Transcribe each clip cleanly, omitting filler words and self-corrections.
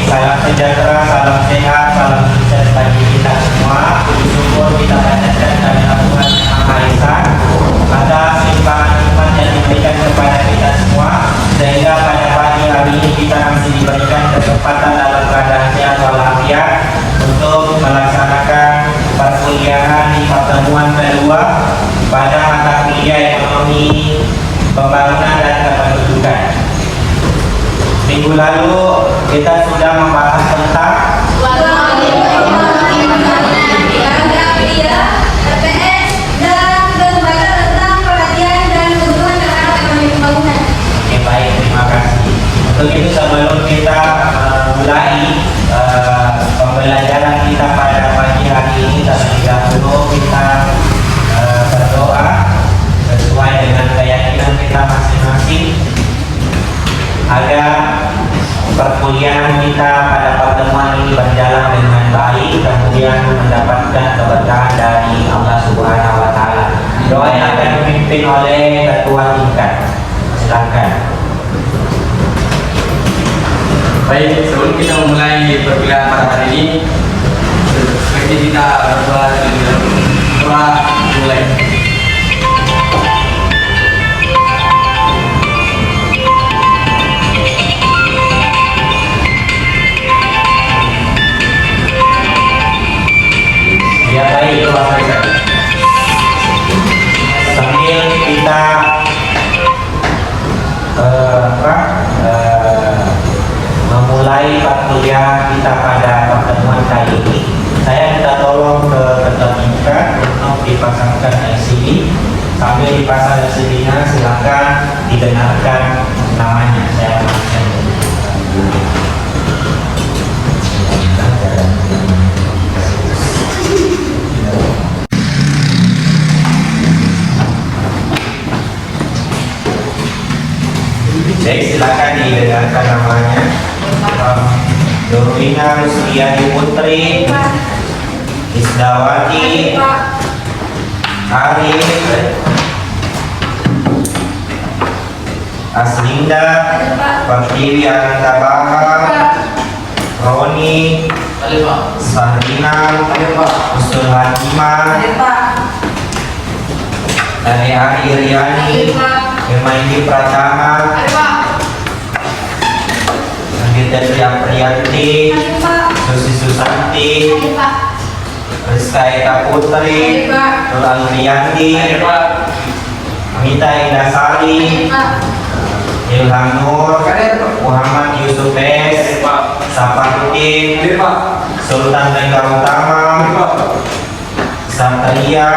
salam sejahtera, salam sehat, salam sukses bagi kita semua. Puji syukur kita panjatkan kehadirat Tuhan Yang Maha Esa atas limpahan nikmat yang diberikan kepada kita semua, sehingga pada pagi hari ini kita masih diberikan kesempatan dalam keadaan sehat walafiat untuk melaksanakan perkuliahan di pertemuan kedua pada mata kuliah ekonomi pembangunan dan kependudukan. Minggu lalu kita sudah membahas tentang baik, terima kasih. Untuk itu sebelum kita mulai pembelajaran kita pada pagi hari ini, terlebih dahulu kita berdoa sesuai dengan keyakinan kita masing-masing agar perkuliahan kita pada pertemuan ini berjalan dengan baik, kemudian mendapatkan keberkahan dari Allah Subhanahu wa Ta'ala. Doa yang akan dipimpin oleh ketua tingkat. Silakan. Baik, sebelum kita memulai perkuliahan pada hari ini, seperti kita berdoa terlebih dahulu. Doa mulai. Ya baik, sambil kita memulai perkuliahan kita pada pertemuan kali ini, saya minta tolong ke ketua tingkat untuk dipasangkan LCD. Sambil dipasang LCD-nya, silakan didengarkan namanya. Saya pasang. Baik, silakan didengarkan namanya. Nurina Rusliani Putri, Isdawati, Arif, Aslinda, Pertiwi Anantabaha, Roni, Sahrina, Usul Hakimah, Nani Iriani, Irmaindi Pratama, Anggita Priyanti, Susi Susanti, Rizka Eka Putri, Nurul Riyandi, Mita Indasari, Ilham Nur, Muhammad Yusuf S, Safarudin, Sultan Tenggar Utama, Satria,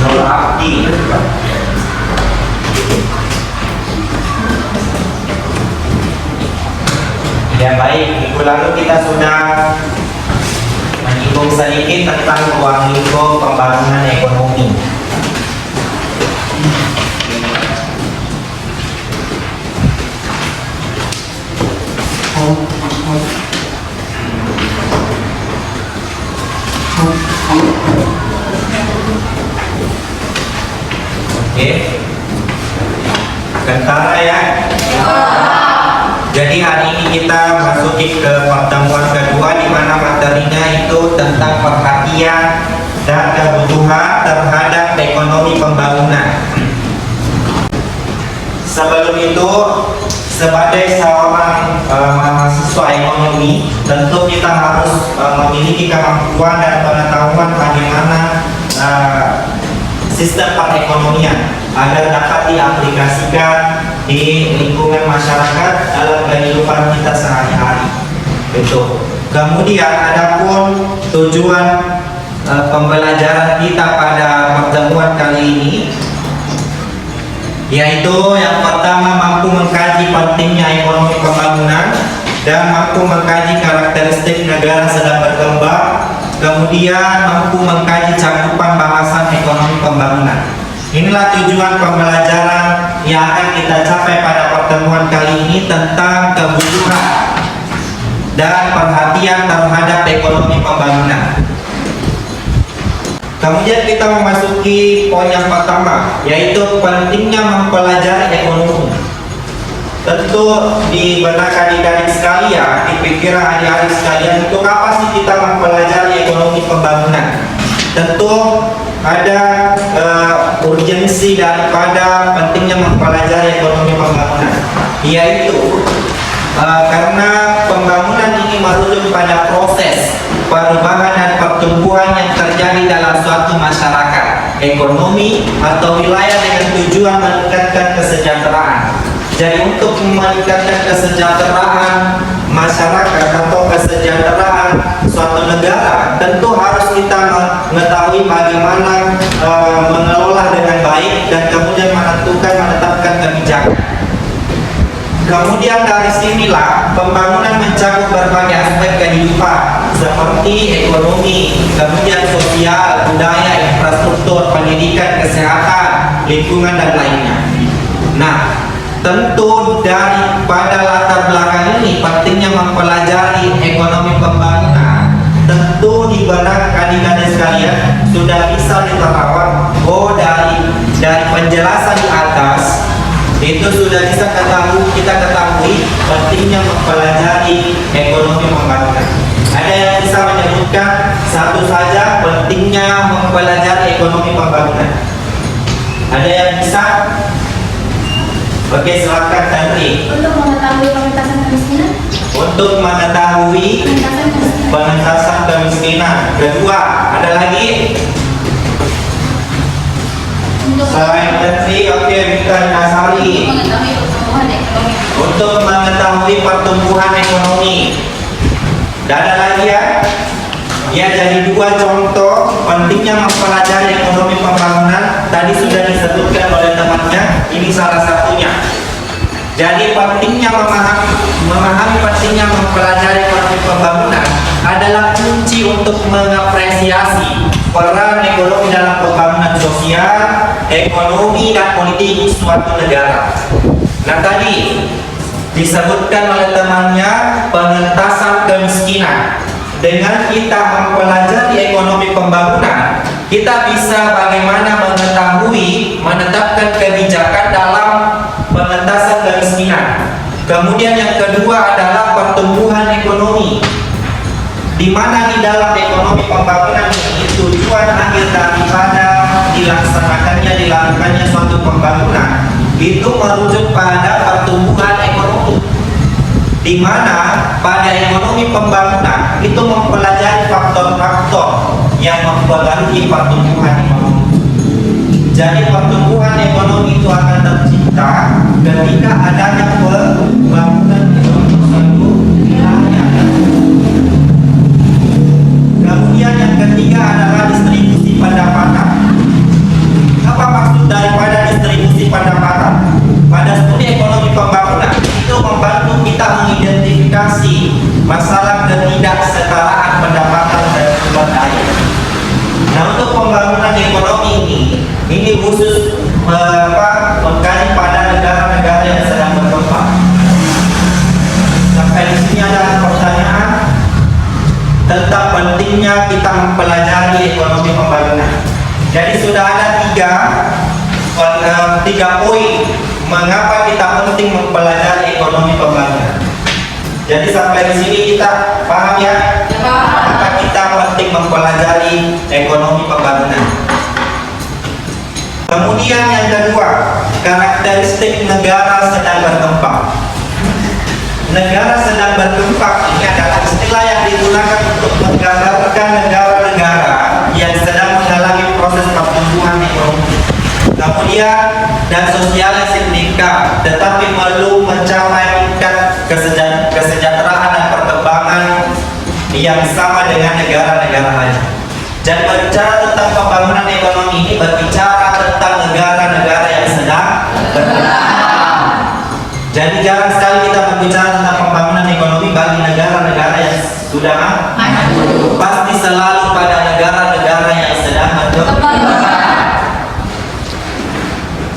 Nur Abdi. Ya baik, minggu lalu kita sudah menyinggung sedikit tentang ruang lingkup pembangunan ekonomi. Oke, kentara ya. Jadi hari ini kita masuki ke pertemuan kedua, di mana materinya itu tentang perhatian dan kebutuhan terhadap ekonomi pembangunan. Sebelum itu, sebagai seorang mahasiswa ekonomi, tentu kita harus memiliki kemampuan dan pengetahuan bagaimana sistem perekonomian agar dapat diaplikasikan di lingkungan masyarakat dalam kehidupan kita sehari-hari. Betul. Kemudian adapun tujuan pembelajaran kita pada pertemuan kali ini, yaitu yang pertama mampu mengkaji pentingnya ekonomi pembangunan dan mampu mengkaji karakteristik negara sedang berkembang, kemudian mampu mengkaji cakupan bahasan ekonomi pembangunan. Inilah tujuan pembelajaran yang akan kita capai pada pertemuan kali ini tentang kebutuhan dan perhatian terhadap ekonomi pembangunan. Kemudian kita memasuki poin yang pertama, yaitu pentingnya mempelajari ekonomi. Tentu di benak adik-adik sekalian, kita pikiran adik-adik sekalian, untuk apa sih kita mempelajari ekonomi pembangunan? Tentu ada urgensi daripada pentingnya mempelajari ekonomi pembangunan, yaitu karena pembangunan ini merujuk pada proses perubahan dan pertumbuhan yang terjadi dalam suatu masyarakat, ekonomi atau wilayah dengan tujuan meningkatkan kesejahteraan. Jadi untuk meningkatkan kesejahteraan masyarakat atau kesejahteraan suatu negara, tentu harus kita mengetahui bagaimana mengelola dengan baik dan kemudian menetapkan kebijakan. Kemudian dari sinilah pembangunan mencakup berbagai aspek kehidupan seperti ekonomi, kemudian sosial, budaya, infrastruktur, pendidikan, kesehatan, lingkungan dan lainnya. Nah, tentu daripada latar belakang ini pentingnya mempelajari ekonomi pembangunan. Tentu di benak adik-adik sekalian sudah bisa diterapkan dari penjelasan di atas itu sudah bisa kita ketahui pentingnya mempelajari ekonomi pembangunan. Ada yang bisa menyebutkan satu saja pentingnya mempelajari ekonomi pembangunan? Ada yang bisa? Oke, silakan Tantri. Untuk mengetahui pengentasan kemiskinan. Untuk mengetahui pengentasan kemiskinan. Kedua, ada lagi? Selain Tantri, oke, kita Nasari. Untuk mengetahui pertumbuhan ekonomi. Dan ada lagi ya? Ya, jadi dua contoh pentingnya mempelajari ekonomi pembangunan. Tadi sudah disebutkan oleh temannya, ini salah satunya. Jadi pentingnya memahami pentingnya mempelajari ekonomi pembangunan adalah kunci untuk mengapresiasi peran ekonomi dalam pembangunan sosial, ekonomi dan politik suatu negara. Nah, tadi disebutkan oleh temannya pengentasan kemiskinan. Dengan kita mempelajari ekonomi pembangunan, kita bisa bagaimana mengetahui, menetapkan kebijakan dalam pengentasan kemiskinan. Kemudian yang kedua adalah pertumbuhan ekonomi, di mana di dalam ekonomi pembangunan ini tujuan akhir daripada dilakukannya suatu pembangunan itu merujuk pada pertumbuhan ekonomi, di mana pada ekonomi pembangunan itu mempelajari faktor-faktor yang mempengaruhi pertumbuhan ekonomi. Jadi pertumbuhan ekonomi itu akan tercipta ketika adanya pembangunan ekonomi suatu wilayah. Kemudian yang ketiga adalah distribusi pendapatan. Apa maksud daripada distribusi pendapatan? Pada studi ekonomi pembangunan itu membantu kita mengidentifikasi masalah ketidaksetaraan pendapatan dan sumber daya. Nah, untuk pembangunan ekonomi ini khusus mengkaji pada negara-negara yang sedang berkembang. Sampai di sini ada pertanyaan tentang pentingnya kita mempelajari ekonomi pembangunan. Jadi sudah ada tiga poin mengapa kita penting mempelajari ekonomi pembangunan. Jadi sampai di sini kita paham ya? Mengapa kita penting mempelajari ekonomi pembangunan. Kemudian yang kedua, karakteristik negara sedang berkembang. Negara sedang berkembang ini adalah istilah yang digunakan untuk menggambarkan negara-negara yang sedang mengalami proses pertumbuhan ekonomi, kemudian dan sosial yang signifikan, tetapi belum mencapai tingkat kesejahteraan dan perkembangan yang sama dengan negara-negara lain. Jadi berbicara tentang pembangunan ekonomi ini berbicara tentang negara-negara yang sedang berkembang. Jadi jarang sekali kita berbicara tentang pembangunan ekonomi bagi negara-negara yang sudah maju. Pasti selalu pada negara-negara yang sedang berkembang.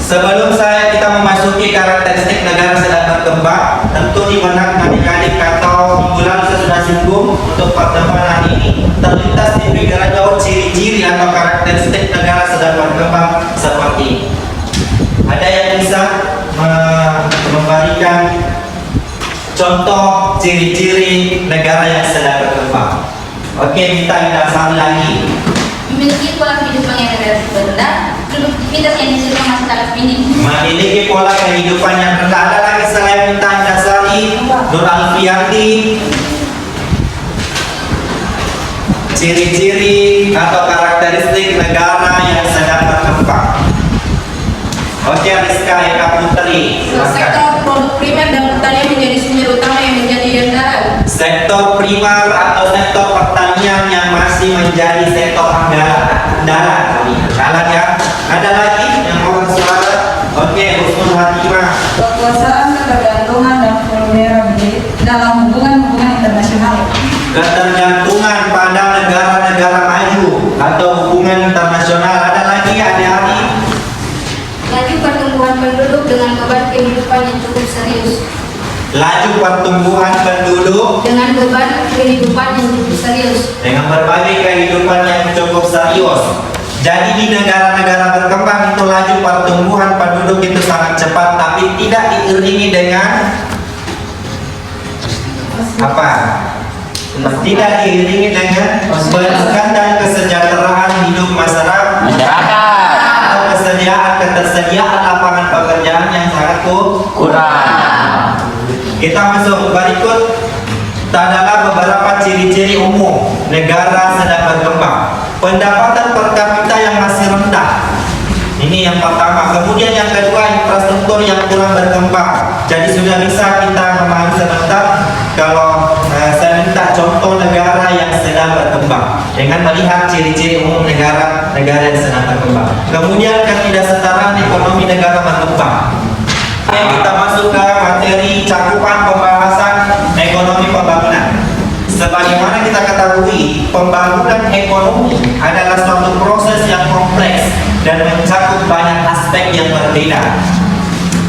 Sebelum kita memasuki karakteristik negara sedang berkembang, tentu di benak adik-adik atau minggu lalu saya sudah singgung untuk pertemuan ini terlintas di pikiran jauh ciri-ciri atau karakteristik negara sedang berkembang seperti ini. Ada yang bisa memberikan contoh ciri-ciri negara yang sedang berkembang. Oke, kita dasar lagi. Memiliki pola kehidupan yang relatif rendah, produktivitas yang dihasilkan masyarakat minim. Memiliki pola kehidupan yang rendah. Ada lagi selain Minta Indasari, Nur Alfiandi. Ciri-ciri atau karakteristik negara yang sedang berkembang. Oke, Rizka Eka Putri. Sektor produk primer dan pertanian menjadi sumber utama yang menjadi andalan. Sektor primer atau sektor pertanian yang masih menjadi sektor andalan ya. Ada lagi yang mau bersuara? Oke, Husnul Hatimah. Kekuasaan, ketergantungan, dan vulnerabilitas dalam hubungan-hubungan internasional. Ketergantungan pada negara-negara maju atau hubungan internasional. Ada lagi adik-adik? Laju pertumbuhan penduduk dengan beban kehidupan yang cukup serius. Laju pertumbuhan penduduk Dengan beban kehidupan yang cukup serius. dengan berbagai kehidupan yang cukup serius. Jadi di negara-negara berkembang itu laju pertumbuhan penduduk itu sangat cepat, tapi tidak diiringi dengan apa? Tidak diiringi dengan peningkatan kesejahteraan hidup masyarakat atau ketersediaan lapangan pekerjaan yang sangat kurang. Kita masuk berikut adalah beberapa ciri-ciri umum negara sedang berkembang. Pendapatan per kapita yang masih rendah. Ini yang pertama. Kemudian yang kedua, infrastruktur yang kurang berkembang. Jadi sudah bisa kita memahami sebentar kalau saya minta contoh negara yang sedang berkembang dengan melihat ciri-ciri umum negara yang sedang berkembang. Kemudian ketidaksetaraan ekonomi negara berkembang. Kita masuk ke materi cakupan pembahasan ekonomi pembangunan. Sebagaimana kita ketahui, pembangunan ekonomi adalah suatu proses yang kompleks dan mencakup banyak aspek yang berbeda.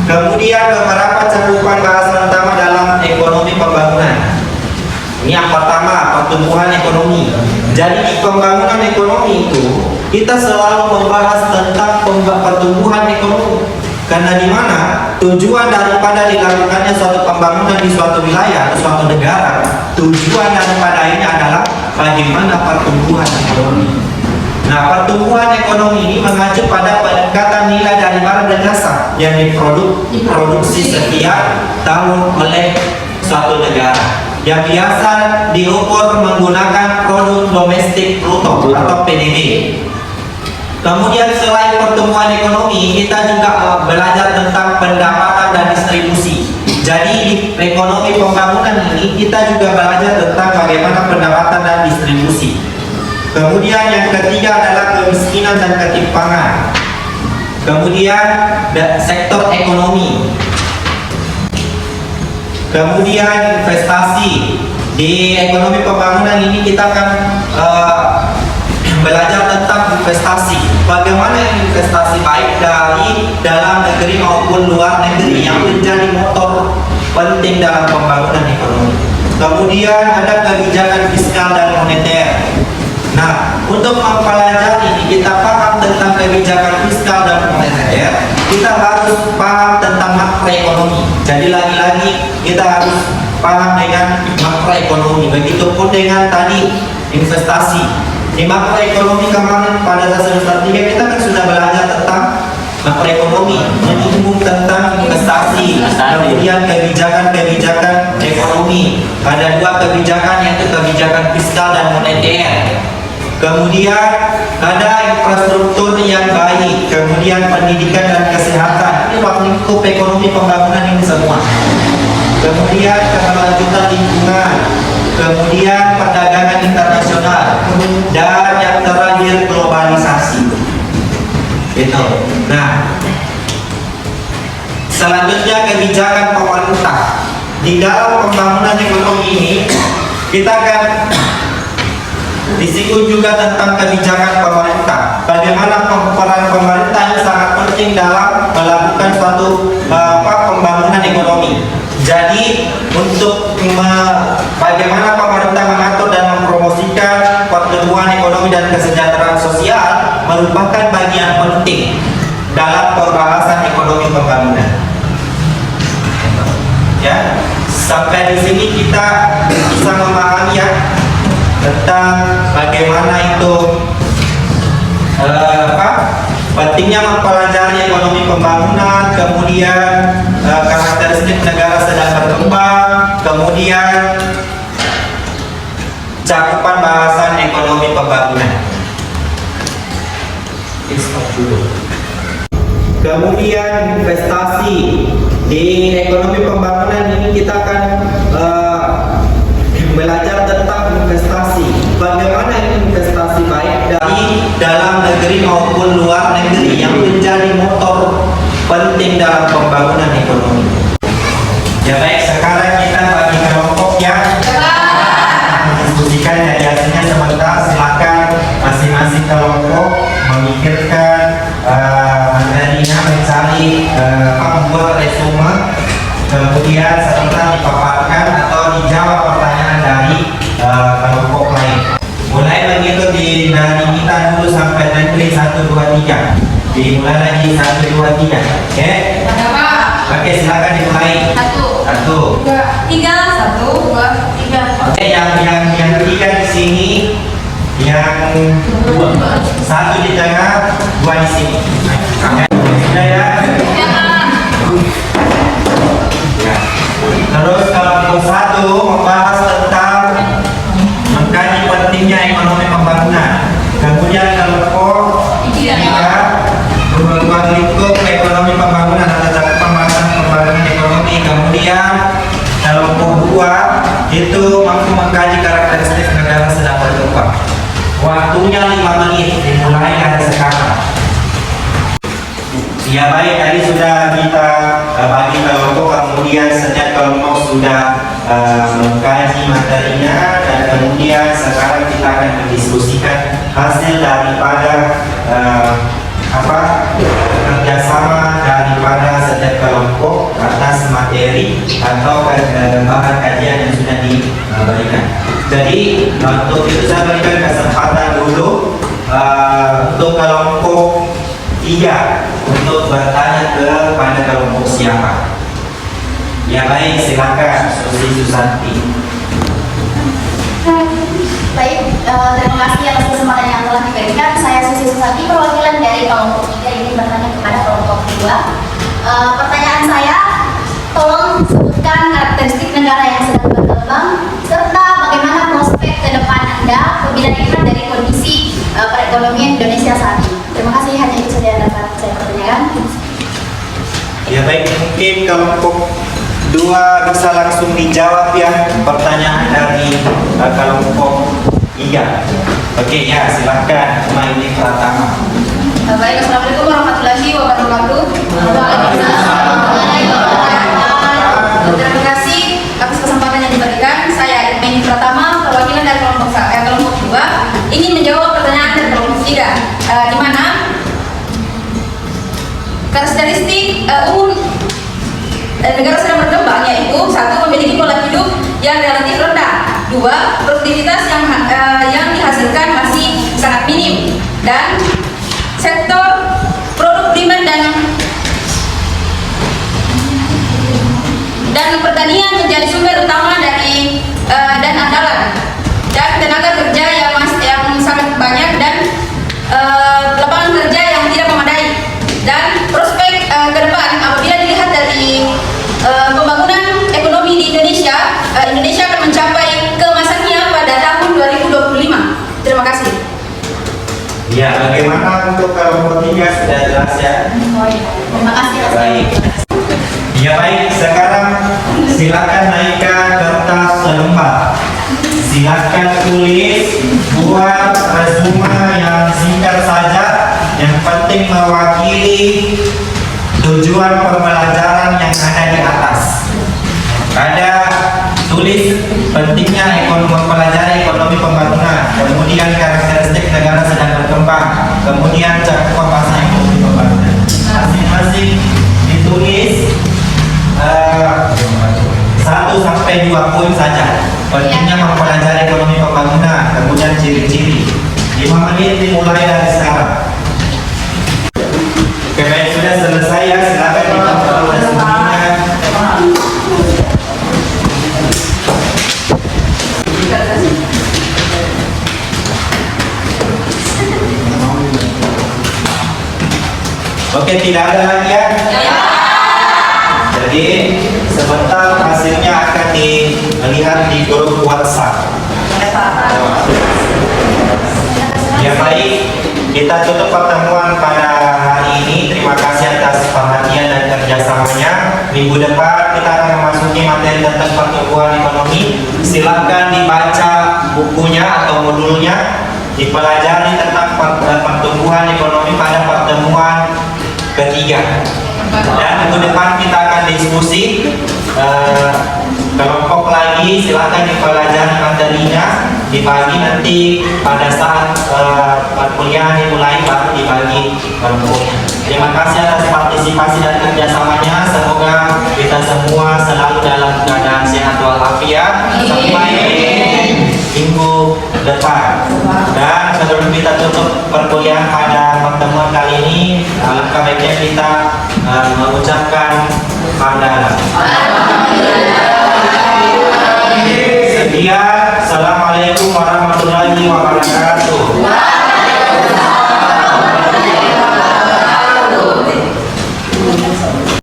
Kemudian beberapa cakupan bahasan utama dalam ekonomi pembangunan. Ini yang pertama, pertumbuhan ekonomi. Jadi di pembangunan ekonomi itu kita selalu membahas tentang pertumbuhan ekonomi. Karena di mana tujuan daripada dilakukannya suatu pembangunan di suatu wilayah atau suatu negara, tujuan daripada ini adalah bagaimana pertumbuhan ekonomi. Nah, pertumbuhan ekonomi ini mengacu pada peningkatan nilai dari barang dan jasa yang diproduksi setiap tahun oleh suatu negara, yang biasa diukur menggunakan produk domestik bruto atau PDB. Kemudian selain pertumbuhan ekonomi, kita juga belajar tentang pendapatan dan distribusi. Jadi di ekonomi pembangunan ini kita juga belajar tentang bagaimana pendapatan dan distribusi. Kemudian yang ketiga adalah kemiskinan dan ketimpangan. Kemudian sektor ekonomi. Kemudian investasi. Di ekonomi pembangunan ini kita akan belajar tentang investasi. Bagaimana investasi baik dari dalam negeri maupun luar negeri yang menjadi motor penting dalam pembangunan ekonomi. Kemudian ada kebijakan fiskal dan moneter. Nah, untuk mempelajari ini kita paham tentang kebijakan fiskal dan moneter, kita harus paham tentang makroekonomi. Jadi lagi-lagi kita harus paham dengan makroekonomi. Begitupun dengan tadi investasi. Di makroekonomi kemarin pada semester 3 kita kan sudah belajar tentang makroekonomi, menyinggung tentang investasi, kemudian kebijakan-kebijakan ekonomi. Ada dua kebijakan, yaitu kebijakan fiskal dan moneter. Kemudian ada infrastruktur yang baik, kemudian pendidikan dan kesehatan. Ini lingkup ekonomi pembangunan ini semua. Kemudian keberlanjutan lingkungan, kemudian perdagangan internasional, dan yang terakhir globalisasi. Itu. Nah, selanjutnya kebijakan pemerintah. Di dalam pembangunan ekonomi ini kita akan disinggung juga tentang kebijakan pemerintah. Bagaimana peran pemerintah ini sangat penting dalam melakukan suatu pembangunan ekonomi. Jadi untuk bagaimana pemerintah mengatur dan mempromosikan pertumbuhan ekonomi dan kesejahteraan sosial merupakan bagian penting dalam pembahasan ekonomi pembangunan. Ya, sampai di sini kita bisa memahami ya tentang bagaimana itu pentingnya mempelajari ekonomi pembangunan, kemudian karakteristik negara sedang berkembang, kemudian cakupan bahasan ekonomi pembangunan. Kemudian investasi di ekonomi pembangunan ini kita akan belajar tentang investasi. Bagaimana investasi baik dari dalam negeri maupun luar negeri yang menjadi motor penting dalam pembangunan ekonomi. Ya baik, sekarang kita bagi kelompok yang diskusikan dari hasilnya sebentar. Silakan masing-masing kelompok memikirkan materinya, mencari membuat resume, kemudian sebentar dipaparkan atau dijawab pertanyaan dari kelompok lain. Mulai menghitung dari kita dulu sampai negeri 1, 2, 3. Dimulai lagi 1, 2, 3. Oke? Oke, silakan dimulai. 1, 1. 2, 3, 1, 2, 3. Oke, yang ketiga di sini, yang 1 di tengah, 2 di sini. Sudah ya? Ya. Terus kelompok 1 membahas tentang mengkaji pentingnya ekonomi pembangunan. Kemudian kelompok 3 membuat lingkup ekonomi pembangunan atau cakupan bahasan pembangunan ekonomi. Kemudian kelompok 2 itu mampu mengkaji karakteristik negara sedang berkembang. Waktunya 5 menit, dimulai dari sekarang. Ya baik, tadi sudah kita bagi kelompok, kemudian setiap kelompok sudah mengkaji materinya, dan kemudian sekarang kita akan mendiskusikan hasil daripada kerjasama daripada setiap kelompok atas materi atau bahan kajian yang sudah diberikan. Jadi untuk itu saya berikan kesempatan dulu untuk kelompok 3 untuk bertanya kepada kelompok siapa. Ya baik, silakan Susi Susanti. Baik, terima kasih atas kesempatan yang telah diberikan. Saya Susi Susanti, perwakilan dari kelompok 3 ini bertanya kepada kelompok 2. Pertanyaan saya, tolong sebutkan karakteristik negara yang sedang berkembang serta bagaimana prospek ke depan Anda apabila dilihat dari kondisi perekonomian Indonesia saat ini. Terima kasih, hanya itu saja yang dapat saya pertanyakan. Ya baik, mungkin kelompok 2 bisa langsung dijawab ya pertanyaan dari kelompok 3. Oke ya, silakan Maili Pratama. Baik, assalamualaikum warahmatullahi wabarakatuh. Terima kasih atas kesempatan yang diberikan. Saya Maili Pratama, perwakilan dari kelompok 2, ingin menjawab pertanyaan dari kelompok 3, di mana karakteristik umum negara sedang berkembang yaitu 1. Memiliki pola hidup yang relatif rendah, 2. Produktivitas yang dihasilkan masih sangat minim, dan sektor produk primer dan pertanian menjadi sumber utama dari dan andalan, dan tenaga kerja yang sangat banyak, dan lapangan kerja yang tidak memadai. Dan prospek ke depan apabila dilihat dari pembangunan ekonomi di Indonesia, Indonesia akan mencapai keemasannya pada tahun 2025. Terima kasih. Ya, bagaimana untuk kelompok 3 sudah jelas ya? Terima kasih. Baik. Ya baik, sekarang silakan naikkan kertas selembar. Silakan tulis, buat resume yang singkat saja, yang penting mewakili tujuan pembelajaran yang ada di atas. Ada tulis pentingnya mempelajari ekonomi pembangunan, kemudian karakteristik negara sedang berkembang, kemudian cakupan bahasan ekonomi pembangunan. Masing-masing ditulis 1-2 poin saja. Pentingnya mempelajari ekonomi pembangunan, kemudian ciri-ciri. 5 menit dimulai dari sekarang. Oke, baik, sudah selesai ya. Silakan ditonton semuanya. Oke, tidak ada lagi ya? Jadi sebentar hasilnya akan dilihat di grup WhatsApp. Ya baik, kita tutup pertemuan pada hari ini. Terima kasih atas perhatian dan kerjasamanya. Minggu depan kita akan memasuki materi tentang pertumbuhan ekonomi. Silakan dibaca bukunya atau modulnya, dipelajari tentang pertumbuhan ekonomi pada pertemuan ketiga. Dan minggu depan kita akan diskusi kelompok lagi. Silakan dipelajari materinya, dibagi nanti pada saat perkuliahan dimulai baru dibagi kelompoknya. Terima kasih atas partisipasi dan kerjasamanya. Semoga kita semua selalu dalam keadaan sehat walafiat sampai minggu depan. Dan sebelum kita tutup perkuliahan pada pertemuan kali ini, alangkah baiknya kita mengucapkan hamdalah. Sekian, assalamualaikum warahmatullahi wabarakatuh.